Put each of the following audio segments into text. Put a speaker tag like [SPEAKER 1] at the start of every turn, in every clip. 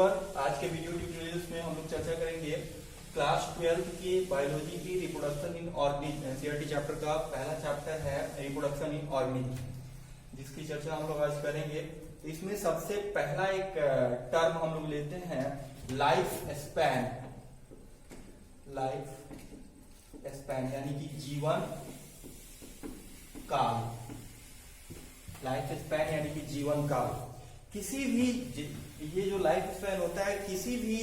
[SPEAKER 1] Everyone, आज के video tutorials में हम लोग चर्चा करेंगे क्लास 12 की बायोलॉजी की reproduction in organism. NCERT chapter का पहला चैप्टर है रिप्रोडक्शन इन ऑर्गेनिज्म, जिसकी चर्चा हम लोग आज करेंगे। तो इसमें सबसे पहला एक टर्म हम लोग लेते हैं लाइफ स्पैन। लाइफ स्पैन यानी कि जीवन काल। लाइफ स्पैन यानी कि जीवन काल। किसी भी ये जो लाइफ स्पैन होता है, किसी भी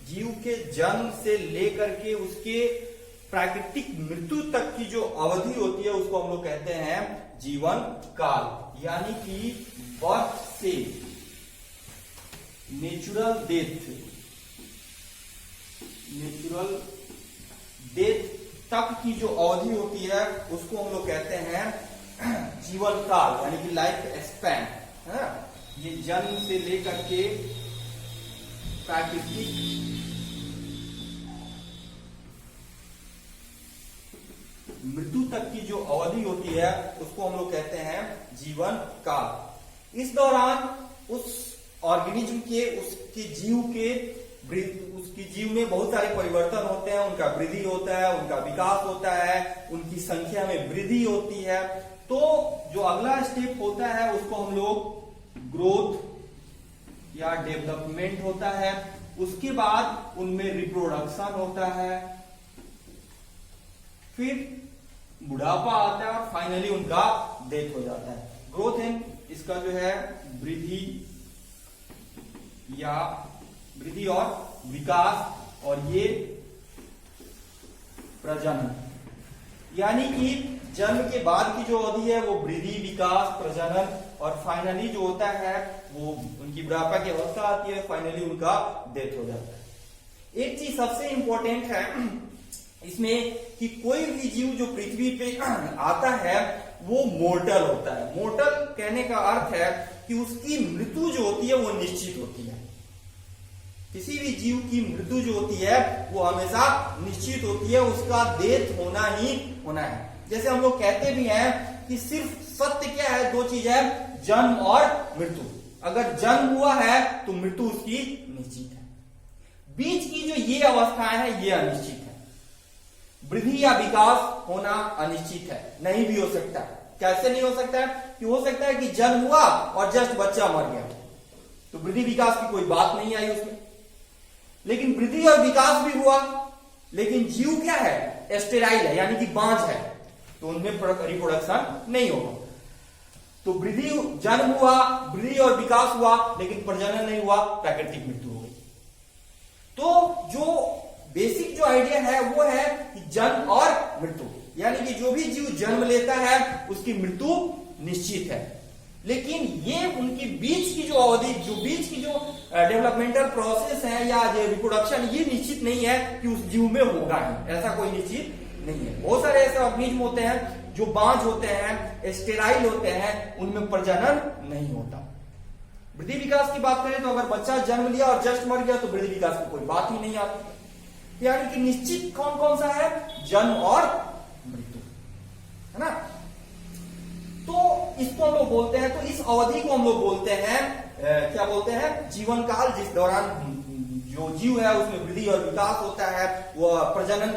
[SPEAKER 1] जीव के जन्म से लेकर के उसके प्राकृतिक मृत्यु तक की जो अवधि होती है उसको हम लोग कहते हैं जीवन काल। यानी कि बर्थ से नेचुरल डेथ तक की जो अवधि होती है उसको हम लोग कहते हैं जीवन काल, यानी कि लाइफ स्पैन है। ये जन्म से लेकर के प्राकृतिक मृत्यु तक की जो अवधि होती है उसको हम लोग कहते हैं जीवन काल। इस दौरान उस ऑर्गेनिज्म के उसके जीव में बहुत सारे परिवर्तन होते हैं। उनका वृद्धि होता है, उनका विकास होता है, उनकी संख्या में वृद्धि होती है। तो जो अगला स्टेप होता है उसको हम लोग ग्रोथ या डेवलपमेंट होता है। उसके बाद उनमें रिप्रोडक्शन होता है, फिर बुढ़ापा आता है और फाइनली उनका डेथ हो जाता है। ग्रोथ एंड इसका जो है वृद्धि और विकास, और ये प्रजनन। यानी कि जन्म के बाद की जो अवधि है वो वृद्धि, विकास, प्रजनन, और फाइनली जो होता है वो उनकी बुढ़ापा की अवस्था आती है, फाइनली उनका डेथ हो जाता है। एक चीज सबसे इंपॉर्टेंट है इसमें कि कोई भी जीव जो पृथ्वी पे आता है वो मोर्टल होता है। मोर्टल कहने का अर्थ है कि उसकी मृत्यु जो होती है वो निश्चित होती है। किसी भी जीव की मृत्यु जो होती है वो हमेशा निश्चित होती है, उसका डेथ होना ही होना है। जैसे हम लोग कहते भी हैं कि सिर्फ सत्य क्या है, दो चीज है, जन्म और मृत्यु। अगर जन्म हुआ है तो मृत्यु उसकी निश्चित है। बीच की जो ये अवस्थाएं है ये अनिश्चित है। वृद्धि या विकास होना अनिश्चित है, नहीं भी हो सकता। कैसे नहीं हो सकता है? कि हो सकता है कि जन्म हुआ और जस्ट बच्चा मर गया, तो वृद्धि विकास की कोई बात नहीं आई उसमें। लेकिन वृद्धि और विकास भी हुआ, लेकिन जीव क्या है, स्टेराइल है, यानी कि बांझ है, तो उनमें रिप्रोडक्शन नहीं होगा। तो जन्म हुआ, वृद्धि और विकास हुआ, लेकिन प्रजनन नहीं हुआ, प्राकृतिक मृत्यु हो गई। तो जो बेसिक जो आइडिया है वो है कि जन्म और मृत्यु, यानी कि जो भी जीव जन्म लेता है उसकी मृत्यु निश्चित है। लेकिन ये उनकी बीच की जो अवधि, जो बीच की जो डेवलपमेंटल प्रोसेस है या रिप्रोडक्शन, ये निश्चित नहीं है कि उस जीव में होगा ही, ऐसा कोई निश्चित नहीं है। बहुत सारे ऐसे ऑर्गेनिज्म होते हैं जो बांझ होते हैं, स्टेराइल होते हैं, उनमें प्रजनन नहीं होता। वृद्धि विकास की बात करें तो अगर बच्चा जन्म लिया और जस्ट मर गया तो वृद्धि विकास की कोई बात ही नहीं आती। यानी कि निश्चित कौन कौन सा है, जन्म और मृत्यु, है ना। तो इसको हम लोग बोलते हैं, तो इस अवधि को हम लोग बोलते हैं क्या बोलते हैं, जीवन काल। जिस दौरान जो जीव है उसमें वृद्धि और विकास होता है, वो प्रजनन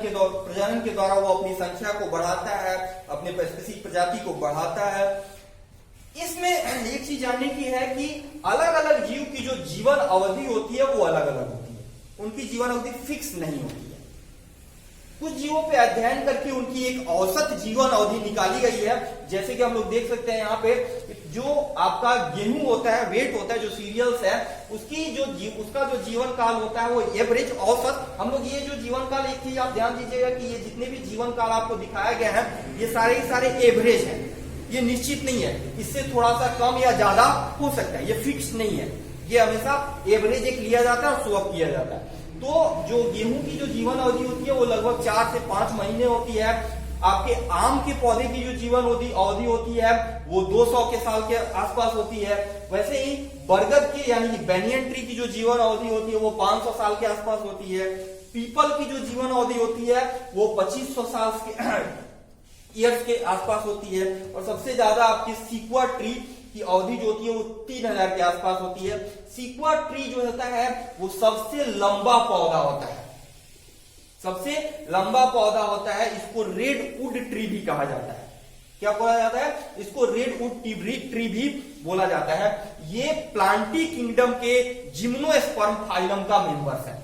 [SPEAKER 1] के द्वारा वो अपनी संख्या को बढ़ाता है, अपने स्पेसीफिक प्रजाति को बढ़ाता है। इसमें एक चीज जानने की है कि अलग अलग जीव की जो जीवन अवधि होती है वो अलग अलग होती है, उनकी जीवन अवधि फिक्स नहीं होती है। कुछ जीवों पे अध्ययन करके उनकी एक औसत जीवन अवधि निकाली गई है। जैसे कि हम लोग देख सकते हैं यहाँ पे, जो आपका गेहूं होता है, वेट होता है, जो सीरियल्स है, उसका जो जीवन काल होता है वो एवरेज, औसत। हम लोग ये जो जीवन काल, एक चीज आप ध्यान दीजिएगा कि ये जितने भी जीवन काल आपको दिखाया गया है ये सारे एवरेज है, ये निश्चित नहीं है। इससे थोड़ा सा कम या ज्यादा हो सकता है, ये फिक्स नहीं है। ये हमेशा एवरेज एक लिया जाता है और शो अप किया जाता है। तो जो गेहूं की जो जीवन अवधि होती है वो लगभग 4 से 5 महीने होती है। आपके आम के पौधे की जो जीवन अवधि होती है वो 200 के साल के आसपास होती है। वैसे ही बरगद की यानी कि बैनियन ट्री की जो जीवन अवधि होती है वो 500 साल के आसपास होती है। पीपल की जो जीवन अवधि होती है वो 2500 साल के ईयर्स के आसपास होती है। और सबसे ज्यादा आपकी सीक्वा ट्री की अवधि जो होती है वो 3000 के आसपास होती है। सीक्वा ट्री जो होता है वो सबसे लंबा पौधा होता है, सबसे लंबा पौधा होता है। इसको रेडवुड ट्री भी कहा जाता है। क्या बोला जाता है? इसको रेडवुड ट्री भी बोला जाता है। ये प्लांटी किंगडम के जिम्नोस्पर्म फाइलम का मेंबर्स है।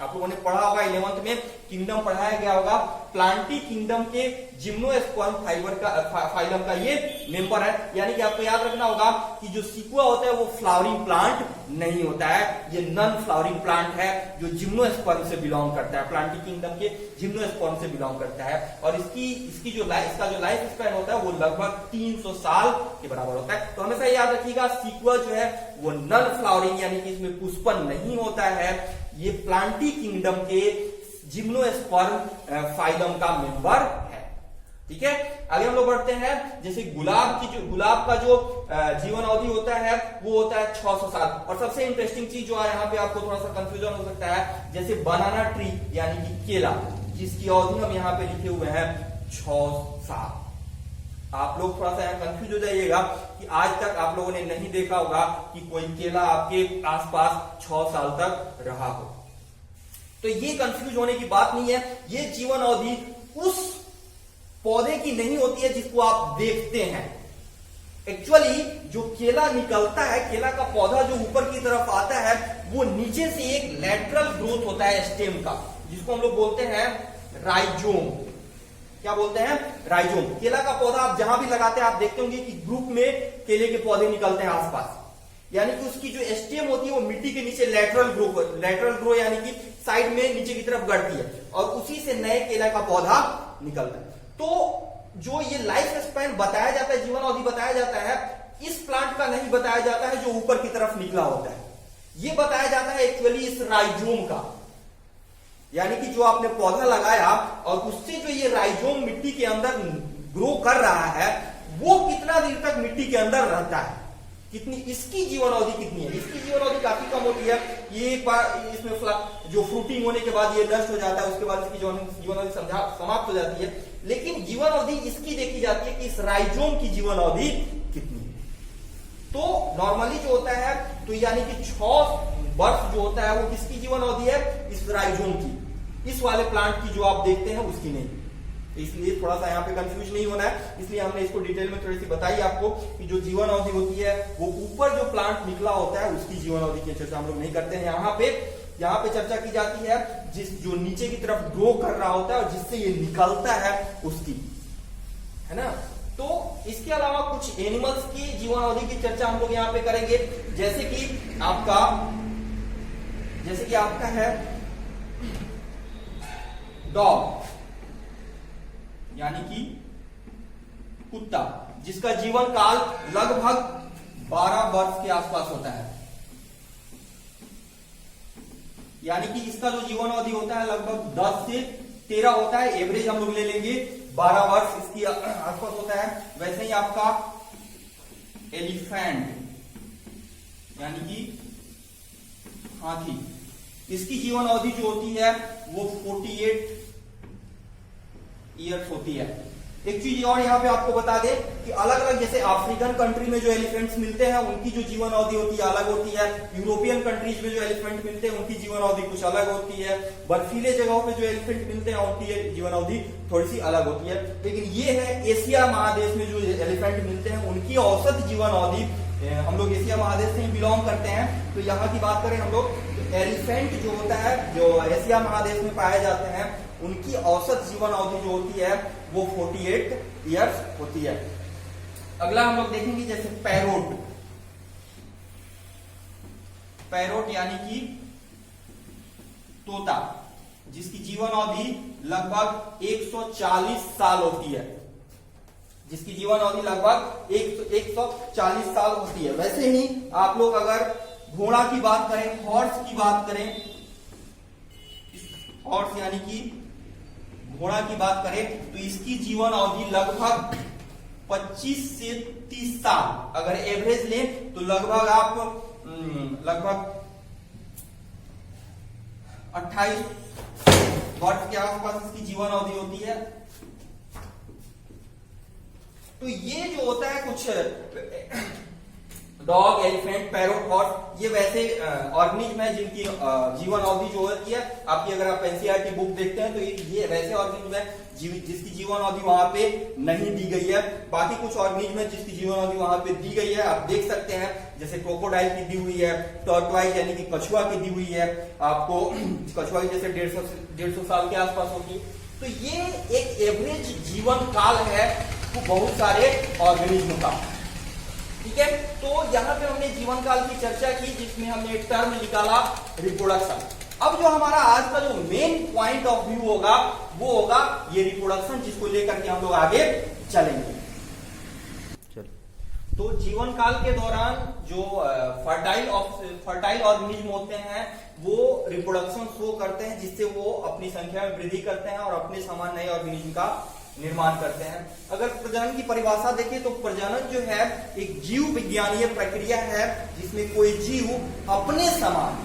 [SPEAKER 1] आप लोगों ने पढ़ा होगा 11th में किंगडम पढ़ाया गया होगा। प्लांटी किंगडम के जिम्नोस्पर्म फाइलम का ये मेंबर है। यानी कि आपको याद रखना होगा कि जो सीक्वा होता है वो फ्लावरिंग प्लांट नहीं होता है, ये नॉन फ्लावरिंग प्लांट है जो जिम्नोस्पर्म से बिलोंग करता है, प्लांटी किंगडम के जिम्नोस्पर्म से बिलोंग करता है। और इसका जो लाइफ स्पैन होता है वो लगभग 300 साल के बराबर होता है। तो हमेशा याद रखिएगा सीक्वा जो है वो नॉन फ्लावरिंग यानी कि इसमें पुष्पन नहीं होता है, ये प्लांटी किंगडम के जिम्नोस्पर्म फाइलम का मेंबर है। ठीक है, आगे हम लोग बढ़ते हैं। जैसे गुलाब का जो जीवन अवधि होता है वो होता है 600 साल। और सबसे इंटरेस्टिंग चीज जो है यहाँ पे आपको थोड़ा सा कंफ्यूजन हो सकता है, जैसे बनाना ट्री यानी कि केला, जिसकी अवधि हम यहाँ पे लिखे हुए हैं 6 साल। आप लोग थोड़ा सा यहाँ कंफ्यूज हो जाइएगा कि आज तक आप लोगों ने नहीं देखा होगा कि कोई केला आपके आसपास 6 साल तक रहा हो। तो ये कंफ्यूज होने की बात नहीं है। ये जीवन अवधि उस पौधे की नहीं होती है जिसको आप देखते हैं। एक्चुअली जो केला निकलता है, केला का पौधा जो ऊपर की तरफ आता है, वो नीचे से एक लैटरल ग्रोथ होता है स्टेम का, जिसको हम लोग बोलते हैं राइजोम। क्या बोलते हैं? राइजोम। केला का पौधा आप जहां भी लगाते हैं आप देखते होंगे कि ग्रुप में केले के पौधे निकलते हैं आसपास। यानी कि उसकी जो स्टेम होती है वो मिट्टी के नीचे लैटरल ग्रो यानी कि साइड में नीचे की तरफ गढ़ती है और उसी से नए केला का पौधा निकलता है। तो जो ये लाइफ स्पैन बताया जाता है, जीवन अवधि बताया जाता है, इस प्लांट का नहीं बताया जाता है जो ऊपर की तरफ निकला होता है। ये बताया जाता है एक्चुअली इस राइजोम का। यानी कि जो आपने पौधा लगाया और उससे जो ये राइजोम मिट्टी के अंदर ग्रो कर रहा है वो कितना देर तक मिट्टी के अंदर रहता है, कितनी इसकी जीवन अवधि कितनी है। इसकी जीवन अवधि काफी कम होती है। ये एक बार इसमें जो फ्रूटिंग होने के बाद ये नष्ट हो जाता है, उसके बाद इसकी जीवन अवधि समाप्त हो जाती है। लेकिन जीवन अवधि इसकी देखी जाती है कि इस राइजोम की जीवन अवधि कितनी है। तो नॉर्मली जो होता है तो यानी कि 6 वर्ष जो होता है वो किसकी जीवन अवधि है? इस राइजोम की। इस वाले प्लांट की जो आप देखते हैं उसकी नहीं। इसलिए थोड़ा सा यहाँ पे कंफ्यूज नहीं होना है, इसलिए हमने इसको डिटेल में थोड़ी सी बताई आपको कि जो जीवन अवधि होती है वो ऊपर जो प्लांट निकला होता है उसकी जीवन अवधि की चर्चा हम लोग नहीं करते हैं। यहाँ पे चर्चा की जाती है जो नीचे की तरफ ग्रो कर रहा होता है और जिससे ये निकलता है उसकी, है ना। तो इसके अलावा कुछ एनिमल्स की जीवन अवधि की चर्चा हम लोग यहाँ पे करेंगे। जैसे कि आपका है डॉग यानी कि कुत्ता, जिसका जीवन काल लगभग 12 वर्ष के आसपास होता है। यानी कि इसका जो जीवन अवधि होता है लगभग 10 से 13 होता है। एवरेज हम लोग ले लेंगे 12 वर्ष इसकी आसपास होता है। वैसे ही आपका एलिफेंट यानी कि हाथी, इसकी जीवन अवधि जो होती है वो 48 ईयर्स होती है। एक चीज और यहाँ पे आपको बता दें कि अलग अलग जैसे अफ्रीकन कंट्री में जो एलिफेंट्स मिलते हैं उनकी जो जीवन अवधि होती है अलग होती है। यूरोपियन कंट्रीज में जो एलिफेंट मिलते हैं उनकी जीवन अवधि कुछ अलग होती है। बर्फीले जगहों पे जो एलिफेंट मिलते हैं उनकी जीवन अवधि थोड़ी सी अलग होती है। लेकिन ये है एशिया महादेश में जो एलिफेंट मिलते हैं उनकी औसत जीवन अवधि, हम लोग एशिया महादेश से ही बिलोंग करते हैं तो यहाँ की बात करें हम लोग, तो एलिफेंट जो होता है जो एशिया महादेश में पाए जाते हैं उनकी औसत जीवन अवधि जो होती है वो 48 ईयर्स होती है। अगला हम लोग देखेंगे जैसे पैरोट यानी कि तोता, जिसकी जीवन अवधि लगभग 140 साल होती है। जिसकी जीवन अवधि लगभग 140 साल होती है। वैसे ही आप लोग अगर घोड़ा की बात करें, हॉर्स की बात करें, हॉर्स यानी कि घोड़ा की बात करें तो इसकी जीवन अवधि लगभग 25 से 30 साल। अगर एवरेज लें तो लगभग 28 वर्ष के आसपास इसकी जीवन अवधि होती है। तो ये जो होता है कुछ डॉग, एलिफेंट, पैरोट, हॉर्स, ये वैसे ऑर्गेनिज्म है जिनकी जीवन अवधि जो होती है आपकी, अगर आप एनसीईआरटी बुक देखते हैं तो ये वैसे ऑर्गेनिज्म है जिसकी जीवन अवधि वहां पे नहीं दी गई है। बाकी कुछ ऑर्गेनिज्म है जिसकी जीवन अवधि वहां पे दी गई है, आप देख सकते हैं, जैसे क्रोकोडाइल की दी हुई है, टॉर्टवाइज यानी कि कछुआ की दी हुई है आपको, कछुआ की जैसे 150 साल के आसपास होगी। तो ये एक एवरेज जीवन काल है बहुत सारे ऑर्गेनिज्म का, ठीक है। तो यहाँ पे हमने जीवन काल की चर्चा की जिसमें हमने एक टर्म निकाला रिप्रोडक्शन। अब जो हमारा आज का जो मेन पॉइंट ऑफ व्यू होगा वो होगा ये रिप्रोडक्शन, जिसको लेकर के हम लोग आगे चलेंगे। तो जीवन काल के दौरान जो फर्टाइल ऑर्गेनिज्म होते हैं वो रिप्रोडक्शन शो करते हैं, जिससे वो अपनी संख्या में वृद्धि करते हैं और अपने समान नए ऑर्गेनिज्म का निर्माण करते हैं। अगर प्रजनन की परिभाषा देखें तो प्रजनन जो है एक जीव विज्ञानीय प्रक्रिया है जिसमें कोई जीव अपने समान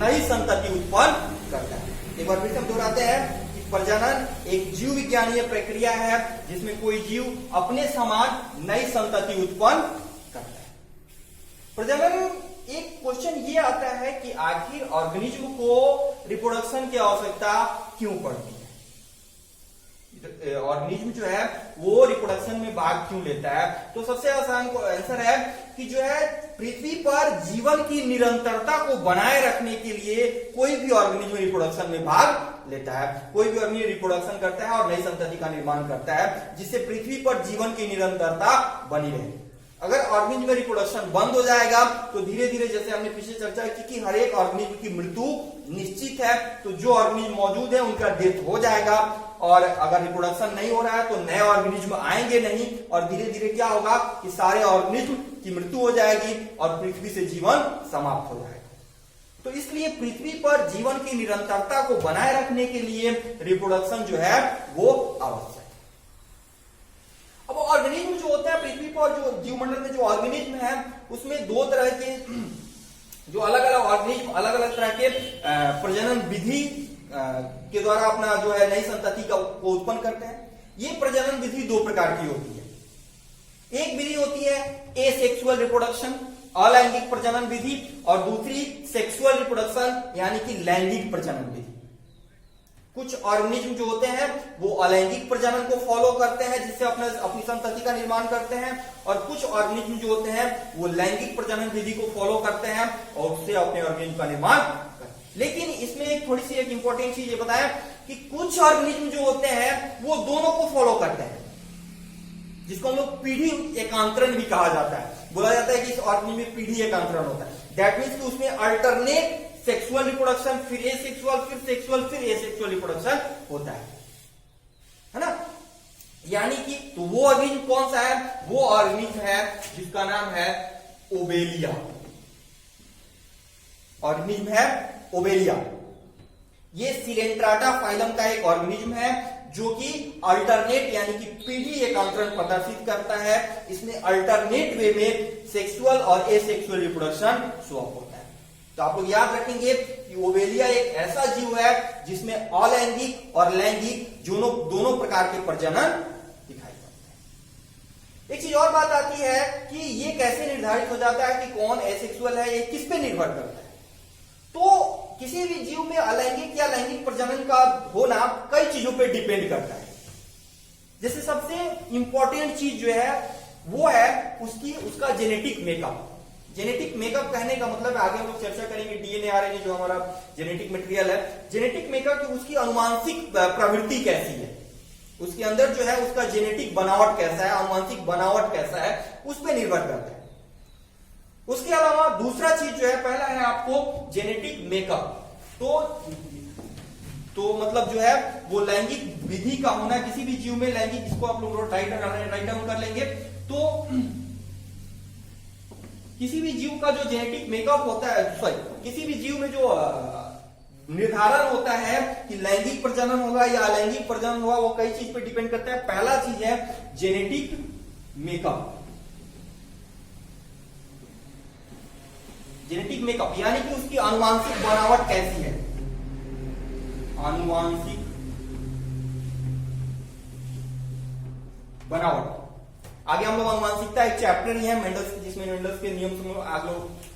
[SPEAKER 1] नई संतति उत्पन्न करता है। एक बार फिर से हम दोहराते हैं कि प्रजनन एक जीव विज्ञानीय प्रक्रिया है जिसमें कोई जीव अपने समान नई संतति उत्पन्न करता है। प्रजनन, एक क्वेश्चन ये आता है कि आखिर ऑर्गेनिज्म को रिप्रोडक्शन की आवश्यकता क्यों पड़ती है? ऑर्गेनिज्म जो है वो रिप्रोडक्शन में भाग क्यों लेता है? तो सबसे आसान आंसर है कि जो है पृथ्वी पर जीवन की निरंतरता को बनाए रखने के लिए कोई भी ऑर्गेनिज्म रिप्रोडक्शन में भाग लेता है, कोई भी ऑर्गेनिज्म रिप्रोडक्शन करता है और नई संतति का निर्माण करता है जिससे पृथ्वी पर जीवन की निरंतरता बनी रहे। अगर ऑर्गेनिज्म में रिप्रोडक्शन बंद हो जाएगा तो धीरे धीरे, जैसे हमने पिछले चर्चा की कि हर एक ऑर्गेनिज्म की मृत्यु निश्चित है, तो जो ऑर्गेनिज्म मौजूद है उनका डेथ हो जाएगा, और अगर रिप्रोडक्शन नहीं हो रहा है तो नए ऑर्गेनिज्म आएंगे नहीं, और धीरे धीरे क्या होगा कि सारे ऑर्गेनिज्म की मृत्यु हो जाएगी और पृथ्वी से जीवन समाप्त हो जाएगा। तो इसलिए पृथ्वी पर जीवन की निरंतरता को बनाए रखने के लिए रिप्रोडक्शन जो है वो आवश्यक है। अब ऑर्गेनिज्म जो होता है पृथ्वी पर, जो जीवमंडल में जो ऑर्गेनिज्म है उसमें दो तरह के जो अलग अलग ऑर्गेनिज्म अलग अलग तरह के प्रजनन विधि के द्वारा अपना जो है नई संतति को उत्पन्न करते हैं। ये प्रजनन विधि दो प्रकार की होती है। एक विधि होती है एसेक्सुअल रिप्रोडक्शन, अलैंगिक प्रजनन विधि, और दूसरी सेक्सुअल रिप्रोडक्शन यानी कि लैंगिक प्रजनन विधि। कुछ ऑर्गेनिज्म जो होते हैं वो अलैंगिक प्रजनन को फॉलो करते हैं जिससे अपनी संतति का निर्माण करते हैं, और कुछ ऑर्गेनिज्म जो होते हैं वो लैंगिक प्रजनन विधि को फॉलो करते हैं और उससे अपने ऑर्गेनिज्म का निर्माण करते हैं। लेकिन इसमें एक थोड़ी सी एक इंपॉर्टेंट चीज ये बताया कि कुछ ऑर्गेनिज्म जो होते हैं वो दोनों को फॉलो करते हैं, जिसको हम लोग पीढ़ी एकांतरण भी कहा जाता है। बोला जाता है कि इस ऑर्गेनिज्म में पीढ़ी एकांतरण होता है। दैट मीन्स कि उसमें अल्टरनेट सेक्सुअल रिप्रोडक्शन, फिर एसेक्सुअल, फिर सेक्सुअल, फिर एसेक्सुअल रिप्रोडक्शन होता है ना। यानी कि तो वो ऑर्गेनिज्म कौन सा है? वो ऑर्गेनिज्म है जिसका नाम है ओबेलिया। ऑर्गेनिज्म है ओबेलिया। ये सिलेंट्राटा फाइलम का एक ऑर्गेनिज्म है जो कि अल्टरनेट यानी कि पीढ़ी एकांतरण प्रदर्शित करता है। इसमें अल्टरनेट वे में सेक्सुअल और एसेक्सुअल रिप्रोडक्शन शो अप होता है। तो आप लोग याद रखेंगे कि ओबेलिया एक ऐसा जीव है जिसमें अलैंगिक और लैंगिक दोनों प्रकार के प्रजनन दिखाई पड़ते हैं। एक चीज और बात आती है कि ये कैसे निर्धारित हो जाता है कि कौन एसेक्सुअल है, ये किस पे निर्भर करता है? तो किसी भी जीव में अलैंगिक या लैंगिक प्रजनन का होना कई चीजों पे डिपेंड करता है। जैसे सबसे इंपॉर्टेंट चीज जो है वो है उसका जेनेटिक मेकअप। जेनेटिक मेकअप कहने का मतलब आगे हम लोग चर्चा करेंगे डीएनए आरएनए जो हमारा जेनेटिक मटेरियल है, जेनेटिक मेकअप की उसकी अनुवांशिक प्रवृत्ति कैसी है, उसके अंदर जो है उसका जेनेटिक बनावट कैसा है, अनुवांशिक बनावट कैसा है, उस पर निर्भर करता है। उसके अलावा दूसरा चीज जो है, पहला है आपको जेनेटिक मेकअप। तो मतलब जो है वो लैंगिक विधि का होना किसी भी जीव में लैंगिक, इसको आप लोग राइट डाउन कर लेंगे। तो किसी भी जीव का जो जेनेटिक मेकअप होता है, किसी भी जीव में जो निर्धारण होता है कि लैंगिक प्रजनन होगा या अलैंगिक प्रजनन होगा, वो कई चीज पे डिपेंड करता है। पहला चीज है जेनेटिक मेकअप। जेनेटिक मेकअप यानी कि उसकी आनुवांशिक बनावट कैसी है, आनुवांशिक बनावट। आगे हम लोग अनुवांशिकता एक चैप्टर ही है मेंडल्स, जिसमें मेंडल्स के नियम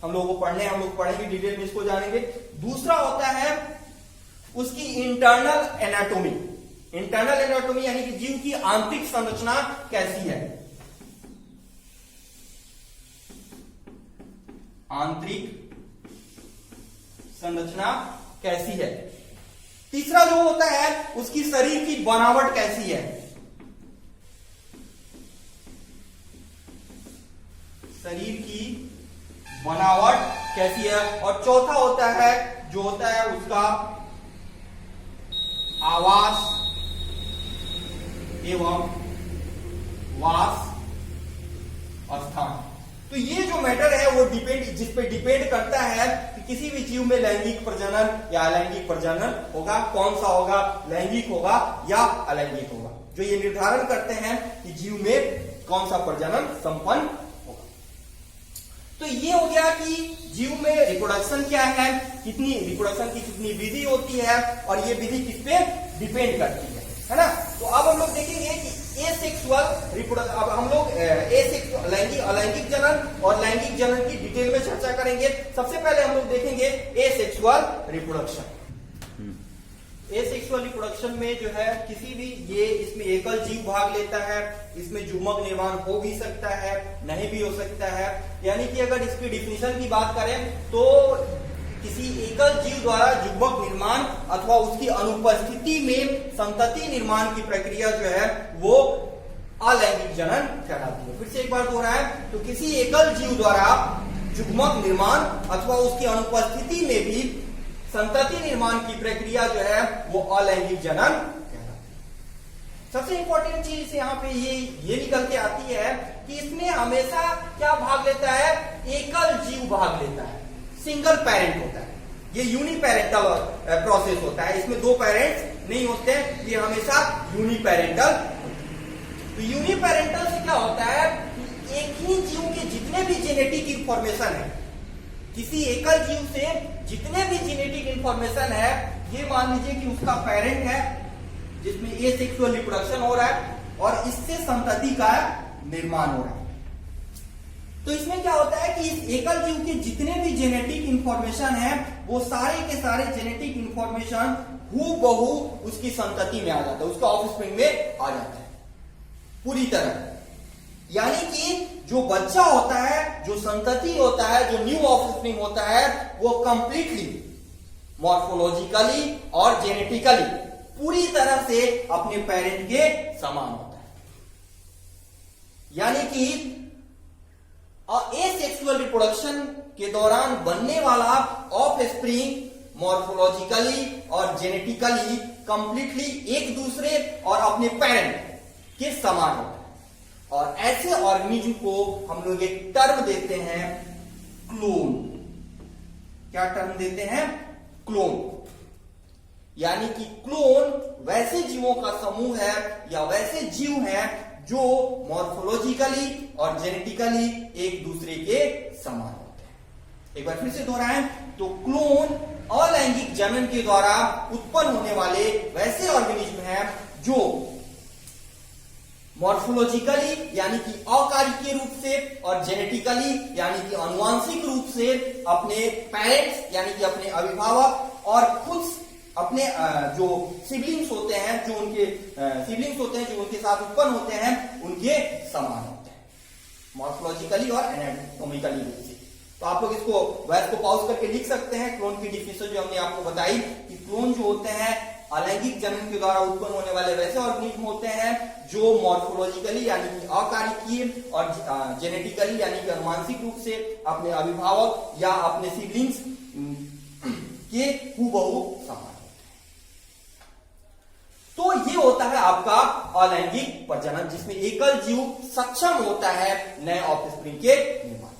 [SPEAKER 1] हम लोगों को पढ़ने हैं, हम लोग पढ़ेंगे डिटेल में, इसको जानेंगे। दूसरा होता है उसकी इंटरनल एनाटॉमी। इंटरनल एनाटॉमी यानी कि जीव की आंतरिक संरचना कैसी है, आंतरिक संरचना कैसी है। तीसरा जो होता है उसकी शरीर की बनावट कैसी है, शरीर की बनावट कैसी है। और चौथा होता है जो होता है उसका आवास एवं वास स्थान। तो ये जो मैटर है वो जिस पे डिपेंड करता है कि किसी भी जीव में लैंगिक प्रजनन या अलैंगिक प्रजनन होगा, कौन सा होगा, लैंगिक होगा या अलैंगिक होगा, जो ये निर्धारण करते हैं कि जीव में कौन सा प्रजनन संपन्न होगा। तो ये हो गया कि जीव में रिप्रोडक्शन क्या है, कितनी रिप्रोडक्शन की कितनी विधि होती है और ये विधि किस पे डिपेंड करती है ना। तो अब हम लोग देखेंगे कि एसेक्सुअल रिप्रोडक्शन, अब हम लोग एसेक्सुअल लैंगिक अलैंगिक जनन और लैंगिक जनन की डिटेल में चर्चा करेंगे। सबसे पहले हम लोग देखेंगे एसेक्सुअल रिप्रोडक्शन। एसेक्सुअल रिप्रोडक्शन में जो है किसी भी ये इसमें एकल जीव भाग लेता है, इसमें जुग्मक निर्माण हो भी सकता है, नहीं भी हो सकता है। यानी कि अगर इसकी डिफिनीशन की बात करें तो किसी एकल जीव द्वारा जुग्मक निर्माण अथवा उसकी अनुपस्थिति में संतति निर्माण की प्रक्रिया जो है वो अलैंगिक जनन कहलाती है। फिर से एक बार दोहराएं तो किसी एकल जीव द्वारा जुग्मक निर्माण अथवा उसकी अनुपस्थिति में भी संतति निर्माण की प्रक्रिया जो है वो अलैंगिक जनन कहलाती है। सबसे इंपॉर्टेंट चीज यहाँ पे ये निकल के आती है कि इसमें हमेशा क्या भाग लेता है, एकल जीव भाग लेता है, सिंगल पेरेंट होता है। ये यूनिपेरेंटल प्रोसेस होता है, इसमें दो पेरेंट्स नहीं होते हैं, ये हमेशा यूनिपेरेंटल। तो यूनिपेरेंटल से क्या होता है कि एक ही जीव के जितने भी जेनेटिक इंफॉर्मेशन है, किसी एकल जीव से जितने भी जेनेटिक इंफॉर्मेशन है, ये मान लीजिए कि उसका पेरेंट है जिसमें एसेक्सुअल रिप्रोडक्शन हो रहा है और इससे संतति का निर्माण हो रहा है। तो इसमें क्या होता है कि इस एकल जीव के जितने भी जेनेटिक इंफॉर्मेशन है वो सारे के सारे जेनेटिक इंफॉर्मेशन हूबहू उसकी संतति में आ जाता है, उसका ऑफस्प्रिंग में आ जाता है पूरी तरह। यानी कि जो बच्चा होता है, जो संतति होता है, जो न्यू ऑफस्प्रिंग होता है, वो कंप्लीटली मॉर्फोलॉजिकली और जेनेटिकली पूरी तरह से अपने पेरेंट के समान होता है। यानी कि एसेक्सुअल रिप्रोडक्शन के दौरान बनने वाला ऑफस्प्रिंग मॉर्फोलॉजिकली और जेनेटिकली कंप्लीटली एक दूसरे और अपने पेरेंट के समान होता है। और ऐसे ऑर्गेनिज्म को हम लोग एक टर्म देते हैं क्लोन। क्या टर्म देते हैं, क्लोन। यानी कि क्लोन वैसे जीवों का समूह है या वैसे जीव हैं जो मॉर्फोलॉजिकली और जेनेटिकली एक दूसरे के समान होते हैं। एक बार फिर से दोहराएं तो क्लोन अलैंगिक जनन के द्वारा उत्पन्न होने वाले वैसे ऑर्गेनिज्म हैं जो मॉर्फोलॉजिकली यानी कि अकार्यकीय रूप से और जेनेटिकली यानी कि आनुवंशिक रूप से अपने पेरेंट्स यानी कि अपने अभिभावक और खुद अपने जो सिबलिंग्स होते हैं, जो उनके सिबलिंग्स होते हैं, जो उनके साथ उत्पन्न होते हैं, उनके समान होते हैं मॉर्फोलॉजिकली और एनाटॉमिकली रूप से। तो आप लोग इसको वैस को पॉज करके लिख सकते हैं। क्लोन की डिफिनेशन जो हमने आपको बताई कि क्लोन जो होते हैं अलैंगिक जनन के द्वारा उत्पन्न होने वाले वैसे ऑर्गेनिज्म होते हैं जो मॉर्फोलॉजिकली यानी कि अकार्यकीय और जेनेटिकली यानी कि आनुवंशिक रूप से अपने अभिभावक या अपने सिबलिंग्स के हूबहू समान। तो ये होता है आपका अलैंगिक प्रजनन, जिसमें एकल जीव सक्षम होता है नए ऑफस्प्रिंग के निर्माण।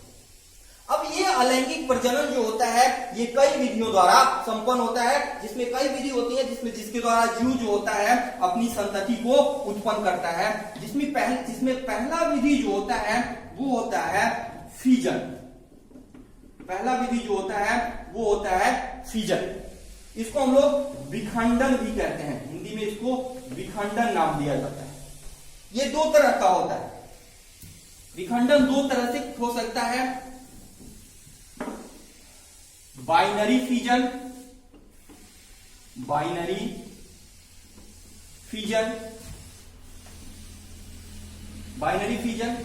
[SPEAKER 1] अब ये अलैंगिक प्रजनन जो होता है ये कई विधियों द्वारा संपन्न होता है, जिसमें कई विधि होती है जिसके द्वारा जीव जो होता है अपनी संतति को उत्पन्न करता है। जिसमें पहला विधि जो होता है वो होता है फीजन। पहला विधि जो होता है वो होता है फीजन। इसको हम लोग विखंडन भी कहते हैं, हिंदी में इसको विखंडन नाम दिया जाता है। ये दो तरह का होता है। विखंडन दो तरह से हो सकता है, binary fission, binary fission, binary fission,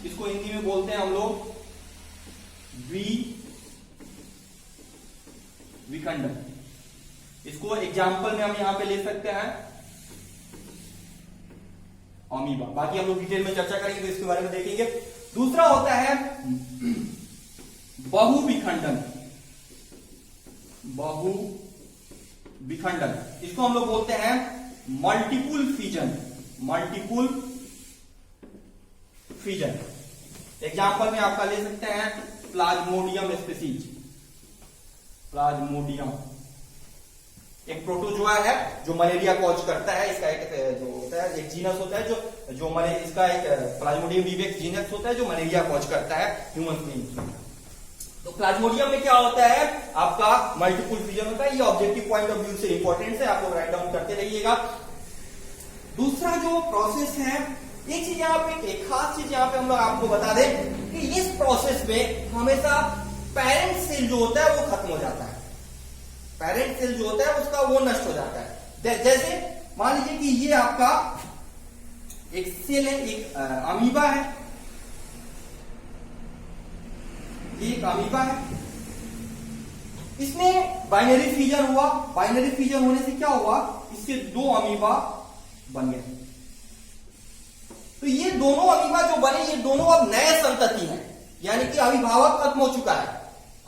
[SPEAKER 1] इसको हिंदी में बोलते हैं हम लोग विखंडन। इसको एग्जाम्पल में हम यहां पे ले सकते हैं अमीबा। बाकी हम लोग डिटेल में चर्चा करेंगे तो इसके बारे में देखेंगे। दूसरा होता है बहुविखंडन, बहुविखंडन, इसको हम लोग बोलते हैं multiple fission, multiple fission. Example में आपका ले सकते हैं प्लाज्मोडियम स्पीसीज, प्लाज्मोडियम एक प्रोटोजोआ है जो मलेरिया कॉज करता है। इसका एक जो होता है एक जीनस होता है जो इसका एक प्लाज्मोडियम विवेक्स जीनस होता है जो मलेरिया कॉज करता है ह्यूमन बीइंग। तो प्लाज्मोडियम में क्या होता है, आपका मल्टीपुल फिजन होता है। ये ऑब्जेक्टिव पॉइंट ऑफ व्यू से इंपॉर्टेंट है, आप लोग राइट डाउन करते रहिएगा। दूसरा जो प्रोसेस है, एक चीज यहाँ पे, एक खास चीज यहाँ पे हम लोग आपको बता दें कि इस प्रोसेस में हमेशा पेरेंट सेल जो होता है वो खत्म हो जाता है, पेरेंट सेल जो होता है उसका वो नष्ट हो जाता है। जैसे मान लीजिए कि ये आपका एक सेल है, एक अमीबा है, ये एक अमीबा है, इसमें बाइनरी फिजन हुआ। बाइनरी फिजन होने से क्या हुआ, इससे दो अमीबा बन गए। तो ये दोनों अमीबा जो बने, ये दोनों अब नए संतति हैं, यानी कि अभिभावक खत्म हो चुका है,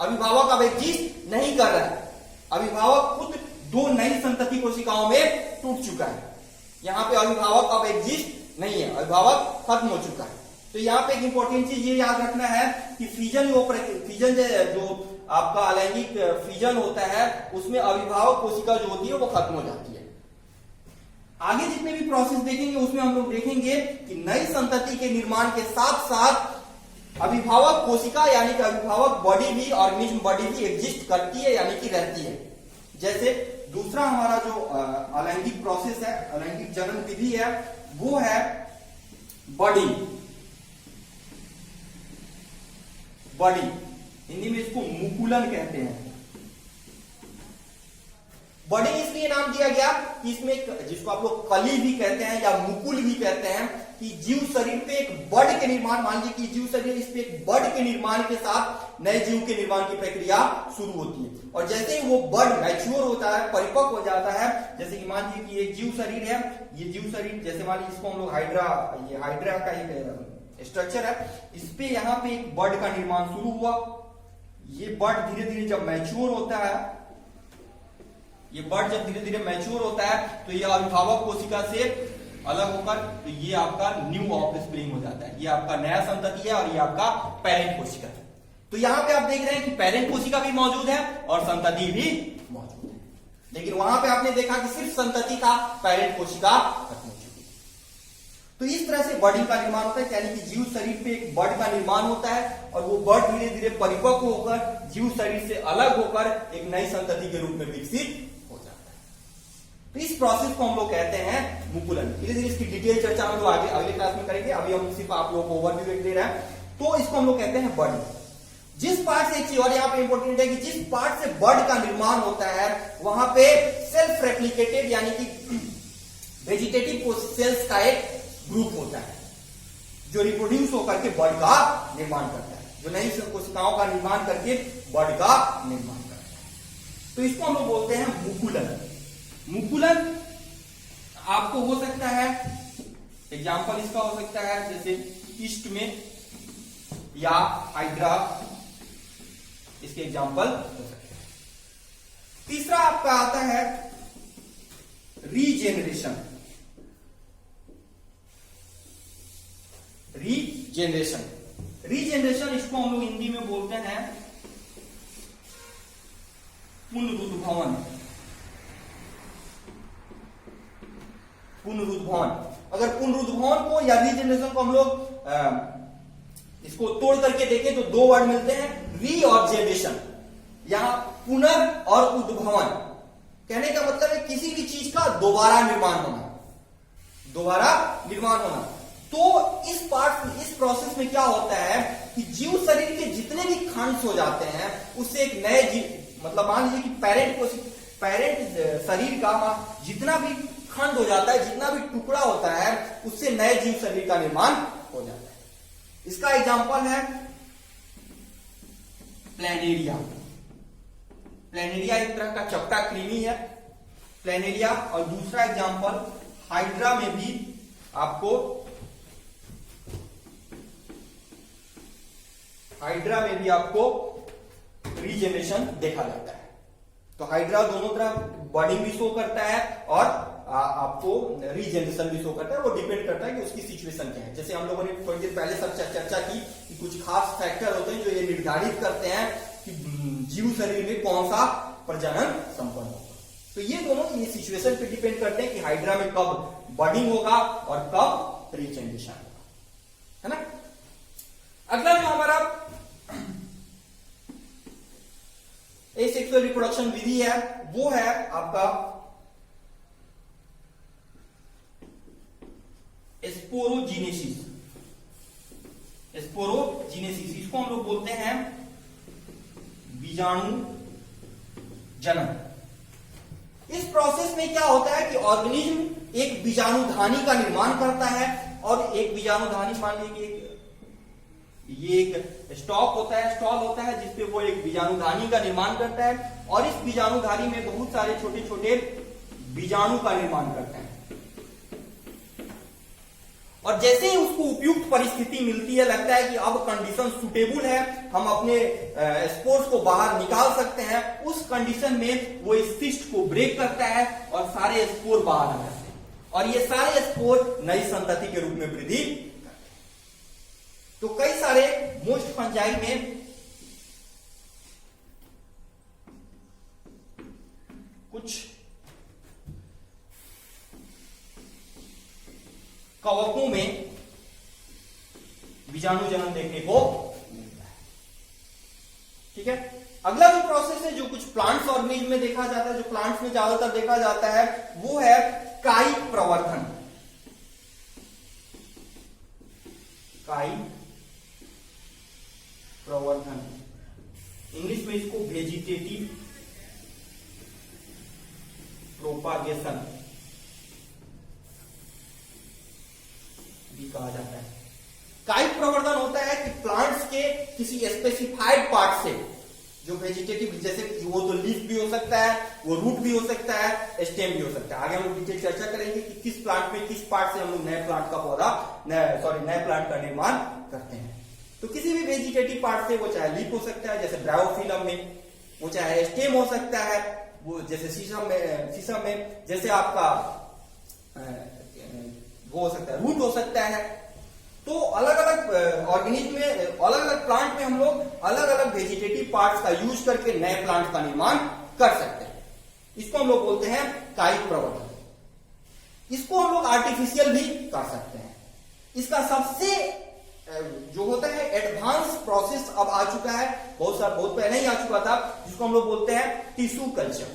[SPEAKER 1] अभिभावक अब एग्जिस्ट नहीं कर रहा है, अभिभावक खुद दो नई संतति कोशिकाओं में टूट चुका है। यहां पे अभिभावक अब एग्जिस्ट नहीं है, अभिभावक खत्म हो चुका है। तो यहाँ पे एक इंपॉर्टेंट चीज ये याद रखना है कि फिजन जो आपका अलैंगिक फिजन होता है उसमें अभिभावक कोशिका जो होती है वो खत्म हो जाती है। आगे जितने भी प्रोसेस देखेंगे उसमें हम लोग देखेंगे कि नई संतति के निर्माण के साथ साथ अभिभावक कोशिका यानी कि अभिभावक बॉडी भी, ऑर्गेनिज्म बॉडी भी एग्जिस्ट करती है यानी कि रहती है। जैसे दूसरा हमारा जो अलैंगिक प्रोसेस है, अलैंगिक जन्म विधि है, वो है बॉडी, बॉडी हिंदी में इसको मुकुलन कहते हैं। बॉडी इसलिए नाम दिया गया कि इसमें, जिसको आप लोग कली भी कहते हैं या मुकुल भी कहते हैं, कि जीव शरीर पे एक बड के निर्माण, मान लीजिए कि जीव शरीर, इस पे एक बड के निर्माण के साथ नए जीव के निर्माण की प्रक्रिया शुरू होती है। और जैसे ही वो बड मैच्योर होता है, परिपक्व हो जाता है, जैसे कि मान लीजिए कि एक जीव शरीर है, ये जीव शरीर जैसे मान लीजिए इसको हम लोग हाइड्रा, ये हाइड्रा का एक स्ट्रक्चर है, इस पे यहाँ पे एक बड का निर्माण शुरू हुआ। ये बड धीरे धीरे जब मैच्योर होता है, ये बड जब धीरे धीरे मैच्योर होता है तो ये अभिभावक कोशिका से अलग होकर, तो ये आपका न्यू ऑफस्प्रिंग हो जाता है, ये आपका नया संतति है और ये आपका पेरेंट कोशिका है। तो यहां पे आप देख रहे हैं कि पेरेंट कोशिका भी मौजूद है और संतति भी मौजूद है, लेकिन वहां पे आपने देखा कि सिर्फ संतति था, पेरेंट कोशिका खत्म हो चुकी। तो इस तरह से बॉडी का निर्माण होता है, यानी कि जीव शरीर पे एक बड का निर्माण होता है और वो बड धीरे धीरे परिपक्व होकर जीव शरीर से अलग होकर एक नई संतति के रूप में विकसित हो जाता है। तो इस प्रोसेस को हम लोग कहते हैं मुकुलन। धीरे धीरे इसकी डिटेल चर्चा हम लोग आगे अगले क्लास में करेंगे, अभी हम सिर्फ आप लोगों को ओवरव्यू दे रहे हैं। तो इसको हम लोग कहते हैं बॉडी। जिस पार्ट से, एक चीज और यहाँ पे इंपॉर्टेंट है कि जिस पार्ट से बड का निर्माण होता है वहां पे सेल्फ रेप्लिकेटेड यानी कि वेजिटेटिव सेल्स का एक ग्रुप होता है जो रिप्रोड्यूस होकर के बड का निर्माण करता है, जो नई कोशिकाओं का निर्माण करके बड का निर्माण करता है। तो इसको हम लोग बोलते हैं मुकुलन। मुकुलन आपको हो सकता है, एग्जाम्पल इसका हो सकता है जैसे ईस्ट में या हाइड्रा, इसके एग्जाम्पल हो सकते हैं। तीसरा आपका आता है रीजेनरेशन। रीजेनरेशन, रीजेनरेशन इसको हम लोग हिंदी में बोलते हैं पुनरुद्भवन। पुनरुद्भवन, अगर पुनरुद्भवन को या रीजेनरेशन को हम लोग इसको तोड़ करके देखें तो दो वर्ड मिलते हैं, री और जेनरेशन। यहां पुनर् और उद्भवन कहने का मतलब है किसी भी चीज का दोबारा निर्माण होना, दोबारा निर्माण होना। तो इस प्रोसेस में क्या होता है कि जीव शरीर के जितने भी खंड हो जाते हैं उससे एक नए जीव, मतलब मान लीजिए कि पेरेंट शरीर का जितना भी खंड हो जाता है, जितना भी टुकड़ा होता है, उससे नए जीव शरीर का निर्माण हो जाता है। इसका एग्जांपल है प्लैनेरिया। प्लैनेरिया एक तरह का चपटा कृमि है, प्लैनेरिया। और दूसरा एग्जांपल हाइड्रा में भी आपको रीजेनरेशन देखा जाता है। तो हाइड्रा दोनों तरफ बर्डिंग भी शो करता है और आपको रीजेनरेशन भी शो करता है। वो डिपेंड करता है कि उसकी सिचुएशन क्या है। जैसे हम लोगों ने थोड़ी देर पहले सब चर्चा की कि कुछ खास फैक्टर होते हैं जो ये निर्धारित करते हैं कि जीव शरीर में कौन सा प्रजनन संपन्न होगा। तो ये दोनों ये सिचुएशन पे डिपेंड करते हैं कि हाइड्रा में कब बर्डिंग होगा और कब रीजेनरेशन होगा, है ना। अगला जो हमारा एसेक्सुअल रिप्रोडक्शन विधि है वो है आपका स्पोरोजीनेसिस। स्पोरोजीनेसिस इसको हम लोग बोलते हैं बीजाणु जनन। इस प्रोसेस में क्या होता है कि ऑर्गेनिज्म एक बीजाणुधानी का निर्माण करता है और एक बीजाणुधानी, मान लीजिए ये एक स्टॉक होता है, स्टॉल होता है जिसपे वो एक बीजाणुधानी का निर्माण करता है और इस बीजाणुधानी में बहुत सारे छोटे छोटे बीजाणु का निर्माण करता है। और जैसे ही उसको उपयुक्त परिस्थिति मिलती है, लगता है कि अब कंडीशन सुटेबल है, हम अपने स्पोर्स को बाहर निकाल सकते हैं, उस कंडीशन में वो इस सिस्ट को ब्रेक करता है और सारे स्पोर बाहर आ जाते हैं और ये सारे स्पोर नई संतति के रूप में वृद्धि करते हैं। तो कई सारे मोस्ट फंजाई में कुछ कवकों में बीजाणु जनन देखने को मिलता है। ठीक है। अगला जो प्रोसेस है जो कुछ प्लांट्स ऑर्गेनिज्म में देखा जाता है, जो प्लांट्स में ज्यादातर देखा जाता है, वो है कायिक प्रवर्धन। कायिक प्रवर्धन, इंग्लिश में इसको वेजिटेटिव प्रोपागेशन भी कहा जाता है। कायिक प्रवर्धन होता है कि प्लांट्स के किसी स्पेसिफाइड पार्ट से, जो वेजिटेटिव, जैसे वो तो लीफ भी हो सकता है, वो रूट भी हो सकता है, स्टेम भी हो सकता है। आगे हम लोग डिटेल चर्चा करेंगे कि किस प्लांट में किस पार्ट से हम लोग नए प्लांट का निर्माण करते हैं। तो किसी भी वेजिटेटिव पार्ट से, वो चाहे लीफ हो सकता है जैसे ब्रायोफिलम में, वो चाहे स्टेम हो सकता है, वो जैसे शीशम में जैसे आपका वो हो सकता है, रूट हो सकता है। तो अलग अलग ऑर्गेनिज्म में, अलग अलग प्लांट में हम लोग अलग अलग वेजिटेटिव पार्ट्स का यूज करके नए प्लांट का निर्माण कर सकते हैं। इसको हम लोग बोलते हैं कायिक प्रवर्धन। इसको हम लोग आर्टिफिशियल भी कर सकते हैं। इसका सबसे जो होता है एडवांस प्रोसेस अब आ चुका है, बहुत पहले ही आ चुका था, जिसको हम लोग बोलते हैं tissue culture.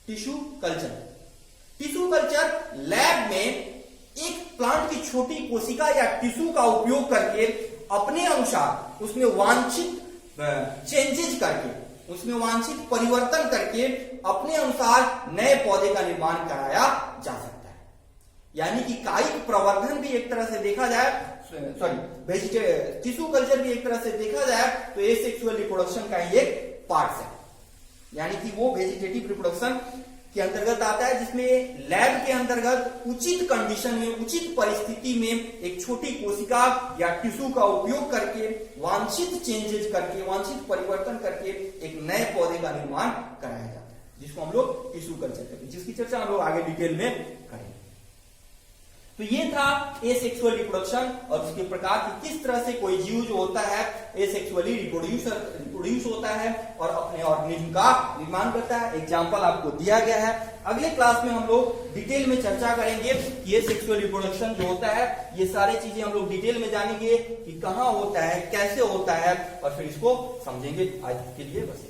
[SPEAKER 1] Tissue culture lab में एक प्लांट की छोटी कोशिका या टिश्यू का उपयोग करके अपने अनुसार उसमें वांछित चेंजेस करके, उसमें वांछित परिवर्तन करके अपने अनुसार नए पौधे का निर्माण कराया जा सकता है। यानी कि कायिक प्रवर्धन भी एक तरह से देखा जाए, टिश्यू कल्चर भी एक तरह से देखा जाए तो एसेक्सुअल रिप्रोडक्शन का ही एक पार्ट है। यानी कि वो वेजिटेटिव रिप्रोडक्शन के अंतर्गत आता है, जिसमें लैब के अंतर्गत उचित कंडीशन में, उचित परिस्थिति में एक छोटी कोशिका या टिश्यू का उपयोग करके वांछित चेंजेस करके, वांछित परिवर्तन करके एक नए पौधे का निर्माण कराया जाता है, जिसको हम लोग टिश्यू कल्चर कहते हैं, जिसकी चर्चा हम लोग आगे डिटेल में करेंगे। तो ये था एसेक्सुअल रिप्रोडक्शन और उसके प्रकार की किस तरह से कोई जीव जो होता है एसेक्सुअली रिप्रोड्यूस होता है और अपने ऑर्गेनिज्म का निर्माण करता है। एग्जांपल आपको दिया गया है। अगले क्लास में हम लोग डिटेल में चर्चा करेंगे कि एसेक्सुअल रिप्रोडक्शन जो होता है, ये सारी चीजें हम लोग डिटेल में जानेंगे कि कहाँ होता है, कैसे होता है, और फिर इसको समझेंगे। आज के लिए बस।